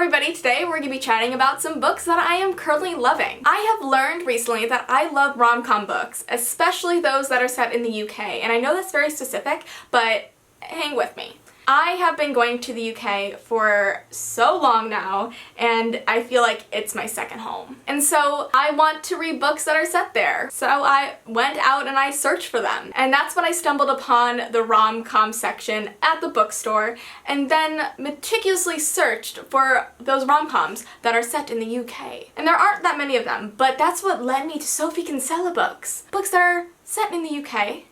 everybody, today we're going to be chatting about some books that I am currently loving. I have learned recently that I love rom-com books, especially those that are set in the UK, and I know that's very specific, but hang with me. I have been going to the UK for so long now, and I feel like it's my second home. And so I want to read books that are set there. So I went out and I searched for them. And that's when I stumbled upon the rom-com section at the bookstore, and then meticulously searched for those rom-coms that are set in the UK. And there aren't that many of them, but that's what led me to Sophie Kinsella books. Books that are set in the UK,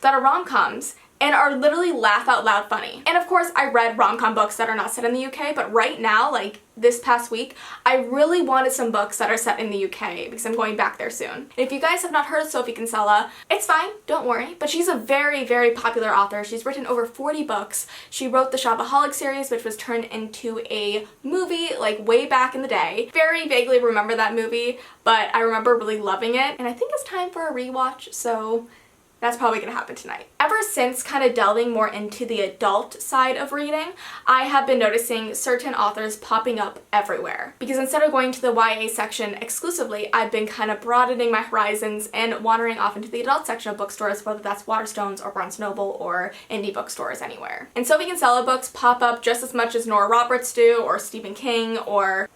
that are rom-coms, and are literally laugh out loud funny. And of course, I read rom-com books that are not set in the UK, but right now, like this past week, I really wanted some books that are set in the UK because I'm going back there soon. And if you guys have not heard of Sophie Kinsella, it's fine, don't worry, but she's a very, very popular author. She's written over 40 books. She wrote the Shopaholic series, which was turned into a movie like way back in the day. Very vaguely remember that movie, but I remember really loving it, and I think it's time for a rewatch, so that's probably gonna happen tonight. Ever since kind of delving more into the adult side of reading, I have been noticing certain authors popping up everywhere. Because instead of going to the YA section exclusively, I've been kind of broadening my horizons and wandering off into the adult section of bookstores, whether that's Waterstones or Barnes & Noble or indie bookstores anywhere. And Sophie Kinsella books pop up just as much as Nora Roberts do, or Stephen King, or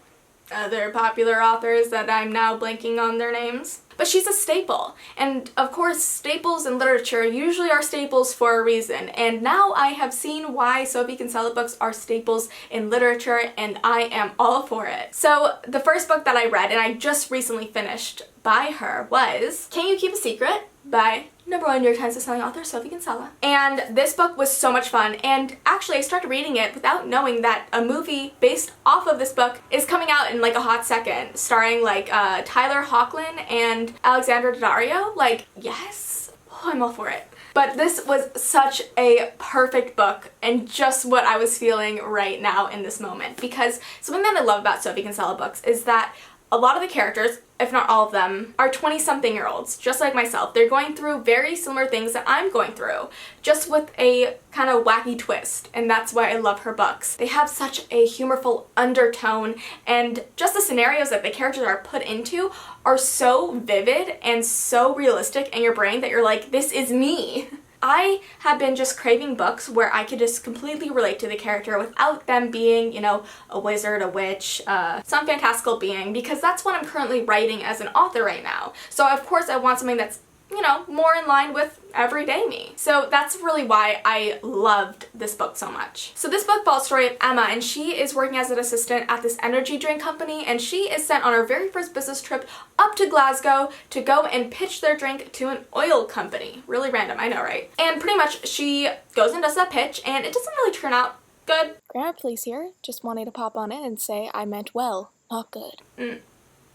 other popular authors that I'm now blanking on their names. But she's a staple, and of course staples in literature usually are staples for a reason, and now I have seen why Sophie Kinsella books are staples in literature, and I am all for it. So the first book that I read, and I just recently finished by her, was Can You Keep a Secret? By #1 New York Times bestselling author Sophie Kinsella. And this book was so much fun, and actually I started reading it without knowing that a movie based off of this book is coming out in like a hot second, starring like Tyler Hoechlin and Alexandra Daddario. Like, yes, oh, I'm all for it. But this was such a perfect book and just what I was feeling right now in this moment, because something that I love about Sophie Kinsella books is that a lot of the characters, if not all of them, are 20-something-year-olds, just like myself. They're going through very similar things that I'm going through, just with a kind of wacky twist, and that's why I love her books. They have such a humorful undertone, and just the scenarios that the characters are put into are so vivid and so realistic in your brain that you're like, this is me. I have been just craving books where I could just completely relate to the character without them being, you know, a wizard, a witch, some fantastical being, because that's what I'm currently writing as an author right now. So of course I want something that's, you know, more in line with everyday me. So that's really why I loved this book so much. So this book follows the story of Emma, and she is working as an assistant at this energy drink company, and she is sent on her very first business trip up to Glasgow to go and pitch their drink to an oil company. Really random, I know, right? And pretty much she goes and does that pitch, and it doesn't really turn out good. Grandma, please here. Just wanted to pop on in and say I meant well, not good.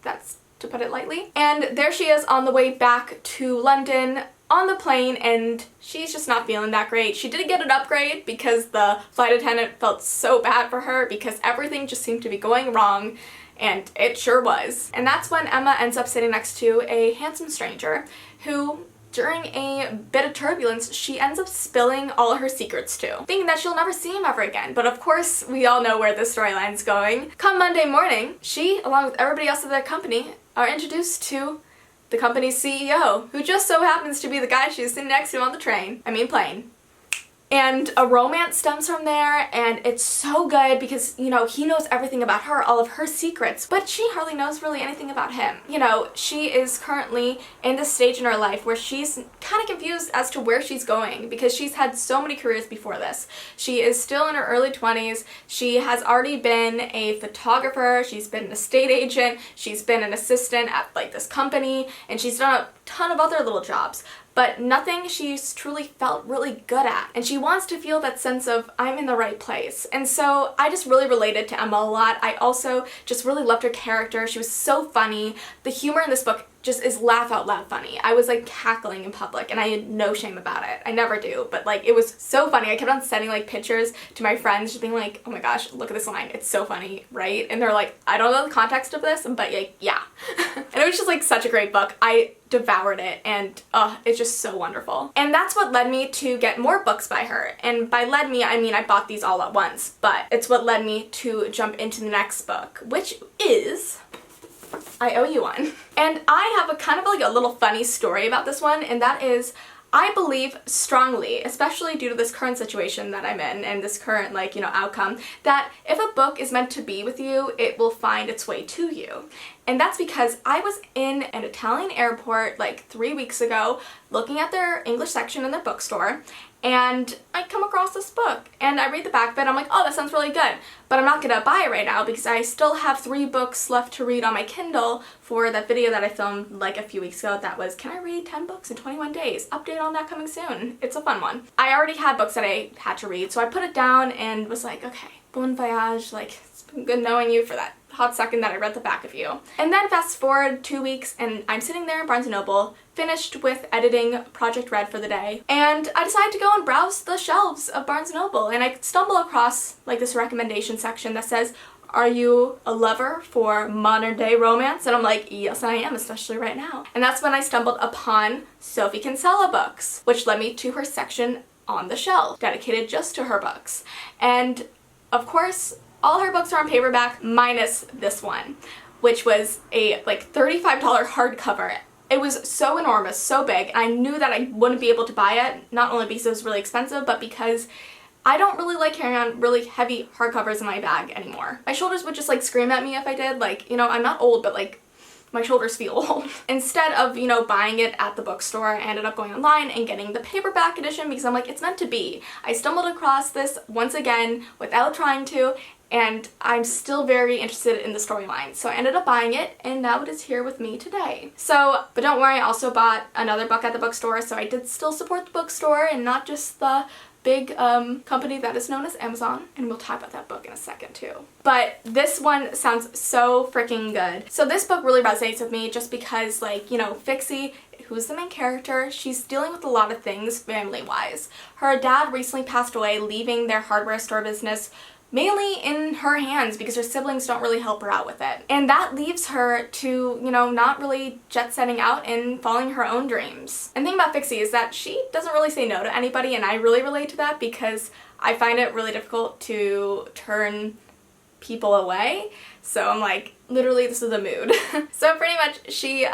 That's to put it lightly. And there she is on the way back to London on the plane, and she's just not feeling that great. She did get an upgrade because the flight attendant felt so bad for her because everything just seemed to be going wrong, and it sure was. And that's when Emma ends up sitting next to a handsome stranger who, during a bit of turbulence, she ends up spilling all her secrets to, thinking that she'll never see him ever again. But of course, we all know where the storyline's going. Come Monday morning, she, along with everybody else at their company, are introduced to the company's CEO, who just so happens to be the guy she's sitting next to on the plane. And a romance stems from there, and it's so good because, you know, he knows everything about her, all of her secrets, but she hardly knows really anything about him. You know, she is currently in this stage in her life where she's kind of confused as to where she's going because she's had so many careers before this. She is still in her early 20s. She has already been a photographer, she's been an estate agent, she's been an assistant at like this company, and she's done a ton of other little jobs, but nothing she's truly felt really good at. And she wants to feel that sense of, I'm in the right place. And so I just really related to Emma a lot. I also just really loved her character. She was so funny. The humor in this book just is laugh out loud funny. I was like cackling in public, and I had no shame about it. I never do, but like it was so funny. I kept on sending like pictures to my friends just being like, oh my gosh, look at this line, it's so funny, right? And they're like, I don't know the context of this, but like, yeah. And it was just like such a great book. I devoured it, and it's just so wonderful. And that's what led me to get more books by her. And by led me, I mean I bought these all at once, but it's what led me to jump into the next book, which is I Owe You One. And I have a kind of like a little funny story about this one, and that is I believe strongly, especially due to this current situation that I'm in and this current, like, you know, outcome, that if a book is meant to be with you, it will find its way to you. And that's because I was in an Italian airport like 3 weeks ago looking at their English section in their bookstore, and I come across this book and I read the back of it. I'm like, oh, that sounds really good, but I'm not gonna buy it right now because I still have 3 books left to read on my Kindle for that video that I filmed like a few weeks ago that was, can I read 10 books in 21 days? Update on that coming soon. It's a fun one. I already had books that I had to read, so I put it down and was like, okay, bon voyage, like, it's been good knowing you for that hot second that I read the back of you. And then fast forward 2 weeks and I'm sitting there in Barnes & Noble, finished with editing Project Red for the day, and I decided to go and browse the shelves of Barnes & Noble, and I stumble across like this recommendation section that says, are you a lover for modern day romance? And I'm like, yes I am, especially right now. And that's when I stumbled upon Sophie Kinsella books, which led me to her section on the shelf, dedicated just to her books. And of course, all her books are on paperback minus this one, which was a like $35 hardcover. It was so enormous, so big, and I knew that I wouldn't be able to buy it, not only because it was really expensive, but because I don't really like carrying on really heavy hardcovers in my bag anymore. My shoulders would just like scream at me if I did. Like, you know, I'm not old, but like my shoulders feel old. Instead of, you know, buying it at the bookstore, I ended up going online and getting the paperback edition because I'm like, it's meant to be. I stumbled across this once again without trying to, and I'm still very interested in the storyline. So I ended up buying it, and now it is here with me today. So, but don't worry, I also bought another book at the bookstore, so I did still support the bookstore and not just the big company that is known as Amazon, and we'll talk about that book in a second too. But this one sounds so freaking good. So this book really resonates with me just because, like, you know, Fixie, who's the main character, she's dealing with a lot of things family-wise. Her dad recently passed away, leaving their hardware store business mainly in her hands because her siblings don't really help her out with it. And that leaves her to, you know, not really jet-setting out and following her own dreams. And the thing about Fixie is that she doesn't really say no to anybody, and I really relate to that because I find it really difficult to turn people away. So I'm like, literally, this is a mood. So pretty much she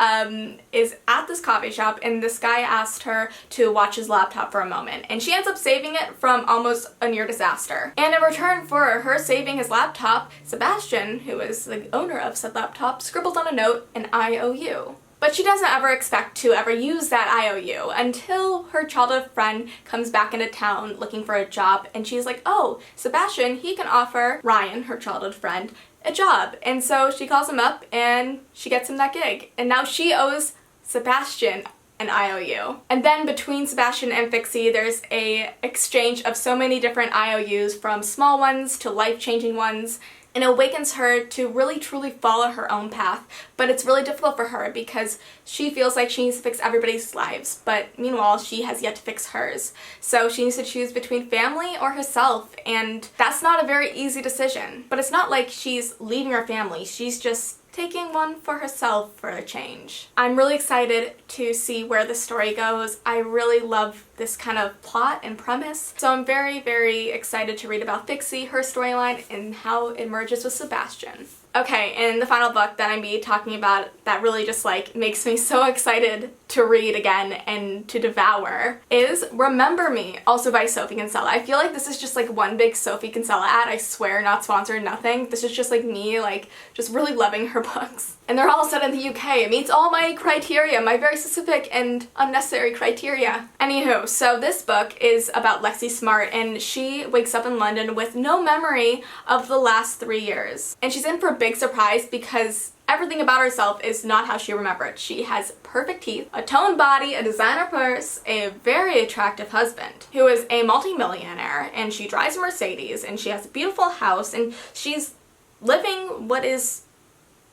is at this coffee shop, and this guy asked her to watch his laptop for a moment, and she ends up saving it from almost a near disaster. And in return for her saving his laptop, Sebastian, who is the owner of said laptop, scribbled on a note, an IOU. But she doesn't ever expect to ever use that IOU until her childhood friend comes back into town looking for a job, and she's like, oh, Sebastian, he can offer Ryan, her childhood friend, a job. And so she calls him up and she gets him that gig. And now she owes Sebastian an IOU. And then between Sebastian and Fixie, there's a exchange of so many different IOUs, from small ones to life-changing ones, and it awakens her to really truly follow her own path. But it's really difficult for her because she feels like she needs to fix everybody's lives, but meanwhile she has yet to fix hers. So she needs to choose between family or herself, and that's not a very easy decision. But it's not like she's leaving her family, she's just taking one for herself for a change. I'm really excited to see where the story goes. I really love this kind of plot and premise. So I'm very, very excited to read about Fixie, her storyline, and how it merges with Sebastian. Okay, and the final book that I'm be talking about that really just like makes me so excited to read again and to devour is Remember Me, also by Sophie Kinsella. I feel like this is just like one big Sophie Kinsella ad, I swear, not sponsored, nothing. This is just like me, like, just really loving her books. And they're all set in the UK. It meets all my criteria, my very specific and unnecessary criteria. Anywho, so this book is about Lexi Smart, and she wakes up in London with no memory of the last 3 years. And she's in for a big surprise because everything about herself is not how she remembered. She has perfect teeth, a toned body, a designer purse, a very attractive husband who is a multi-millionaire, and she drives a Mercedes, and she has a beautiful house, and she's living what is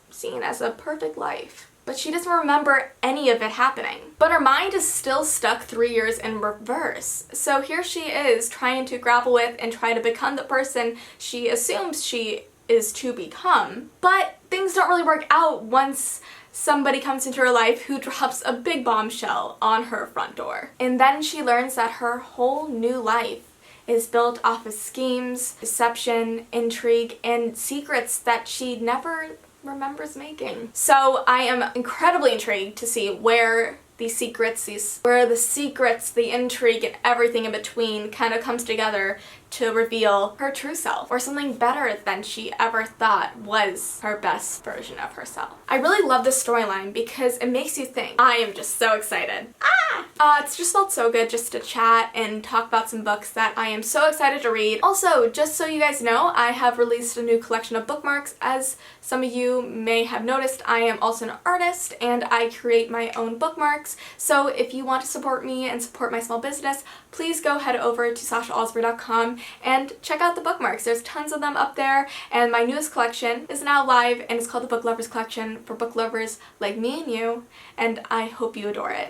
seen as a perfect life. But she doesn't remember any of it happening. But her mind is still stuck 3 years in reverse. So here she is trying to grapple with and try to become the person she assumes she is to become. But things don't really work out once somebody comes into her life who drops a big bombshell on her front door. And then she learns that her whole new life is built off of schemes, deception, intrigue, and secrets that she never remembers making. So I am incredibly intrigued to see where the secrets, the intrigue, and everything in between kind of comes together to reveal her true self, or something better than she ever thought was her best version of herself. I really love this storyline because it makes you think. I am just so excited. It's just felt so good just to chat and talk about some books that I am so excited to read. Also, just so you guys know, I have released a new collection of bookmarks. As some of you may have noticed, I am also an artist and I create my own bookmarks. So if you want to support me and support my small business, please go head over to SashaAlsberg.com and check out the bookmarks. There's tons of them up there, and my newest collection is now live and it's called the Book Lovers Collection for book lovers like me and you, and I hope you adore it.